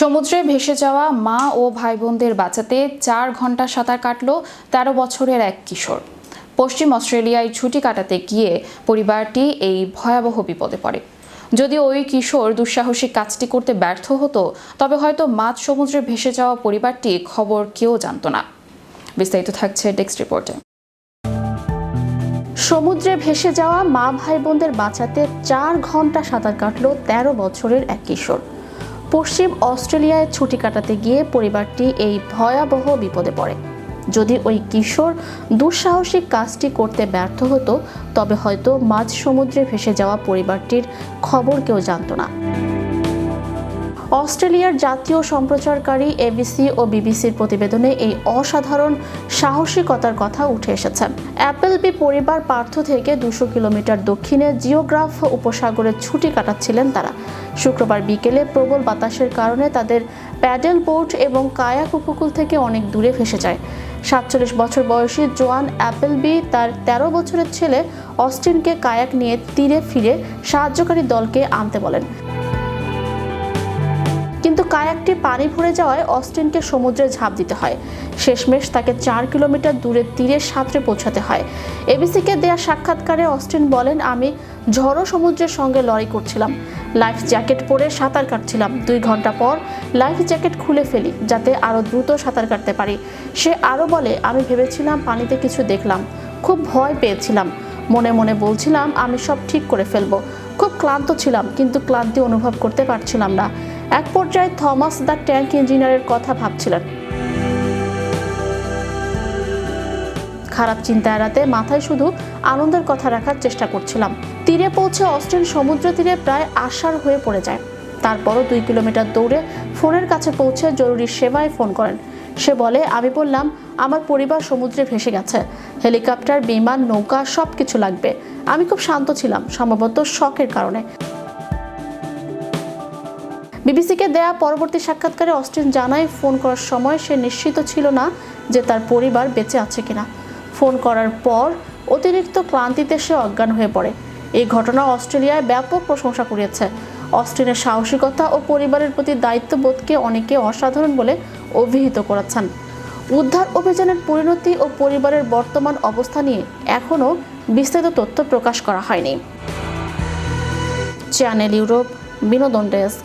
সমুদ্রে ভেসে যাওয়া মা ও ভাই বোনদের বাঁচাতে 4 ঘন্টা সাঁতার কাটল 13 বছরের এক কিশোর। পশ্চিম অস্ট্রেলিয়ায় ছুটি কাটাতে গিয়ে পরিবারটি এই ভয়াবহ বিপদে পড়ে। যদি ওই কিশোর দুঃসাহসিক কাজটি করতে ব্যর্থ হতো, তবে হয়তো মাঝ সমুদ্রে ভেসে যাওয়া পরিবারটি খবর কেউ জানত না। বিস্তারিত থাকছে ডেস্ক রিপোর্টে। সমুদ্রে ভেসে যাওয়া মা ভাই বোনদের বাঁচাতে 4 ঘন্টা সাঁতার কাটল 13 বছরের এক কিশোর। পশ্চিম অস্ট্রেলিয়ায় ছুটি কাটাতে গিয়ে পরিবারটি এই ভয়াবহ বিপদে পড়ে। যদি ওই কিশোর দুঃসাহসিক কাজটি করতে ব্যর্থ হতো, তবে হয়তো মাঝ সমুদ্রে ভেসে যাওয়া পরিবারটির খবর কেউ জানত না। অস্ট্রেলিয়ার জাতীয় সম্প্রচারকারী এবিসি ও বিবিসির প্রতিবেদনে এই অসাধারণ সাহসিকতার কথা উঠে এসেছে। অ্যাপেলবি পরিবার পার্থ থেকে 200 কিলোমিটার দক্ষিণে জিওগ্রাফ উপসাগরে ছুটি কাটাচ্ছিলেন তারা। শুক্রবার বিকেলে প্রবল বাতাসের কারণে তাদের প্যাডেল বোট এবং কায়াক উপকূল থেকে অনেক দূরে ভেসে যায়। 47 বছর বয়সী জোয়ান অ্যাপেলবি তার 13 বছরের ছেলে অস্টিনকে কায়াক নিয়ে তীরে ফিরে সাহায্যকারী দলকে আনতে বলেন। কিন্তু কায়াকটি পানি ভরে যাওয়ায় অস্টিনকে সমুদ্রে ঝাঁপ দিতে হয়। শেষমেশ তাকে 4 কিলোমিটার দূরে তীরের সাঁতরে পৌঁছাতে হয়। এবিসিকে দেয়া সাক্ষাৎকারে অস্টিন বলেন, আমি ঝড়ো সমুদ্রের সঙ্গে লড়াই করছিলাম। লাইফ জ্যাকেট পরে সাঁতার কাটছিলাম। 2 ঘন্টা পর লাইফ জ্যাকেট খুলে ফেলি যাতে আরও দ্রুত সাঁতার কাটতে পারি। সে আরও বলে, আমি ভেবেছিলাম পানিতে কিছু দেখলাম। খুব ভয় পেয়েছিলাম। মনে মনে বলছিলাম আমি সব ঠিক করে ফেলবো। খুব ক্লান্ত ছিলাম, কিন্তু ক্লান্তি অনুভব করতে পারছিলাম না। এক পর্যায়ে থমাস দ্য ট্যাঙ্ক ইঞ্জিনিয়ারের কথা ভাবছিলেন। খারাপ চিন্তা এড়াতে মাথায় শুধু আনন্দের কথা রাখার চেষ্টা করছিলাম। তীরে পৌঁছে অস্টিন সমুদ্র তীরে প্রায় আশার হয়ে পড়ে যায়। তারপরও 2 কিলোমিটার দৌড়ে ফোনের কাছে পৌঁছে জরুরি সেবায় ফোন করেন। সে বলে, আমি বললাম আমার পরিবার সমুদ্রে ভেসে গেছে। হেলিকপ্টার, বিমান, নৌকা সবকিছু লাগবে। আমি খুব শান্ত ছিলাম, সম্ভবত শকের কারণে। বিবিসিকে দেয়া পরবর্তী সাক্ষাৎকারে অস্টিন জানায়, ফোন করার সময় সে নিশ্চিত ছিল না যে তার পরিবার বেঁচে আছে কিনা। ফোন করার পর অতিরিক্ত ক্লান্তিতে সে অজ্ঞান হয়ে পড়ে। এই ঘটনা অস্ট্রেলিয়ায় ব্যাপক প্রশংসা কুড়িয়েছে। অস্টিনের সাহসিকতা ও পরিবারের প্রতি দায়িত্ববোধকে অনেকে অসাধারণ বলে অভিহিত করেছেন। উদ্ধার অভিযানের পরিণতি ও পরিবারের বর্তমান অবস্থা নিয়ে এখনও বিস্তারিত তথ্য প্রকাশ করা হয়নি। চ্যানেল ইউরোপ, বিনোদন ডেস্ক।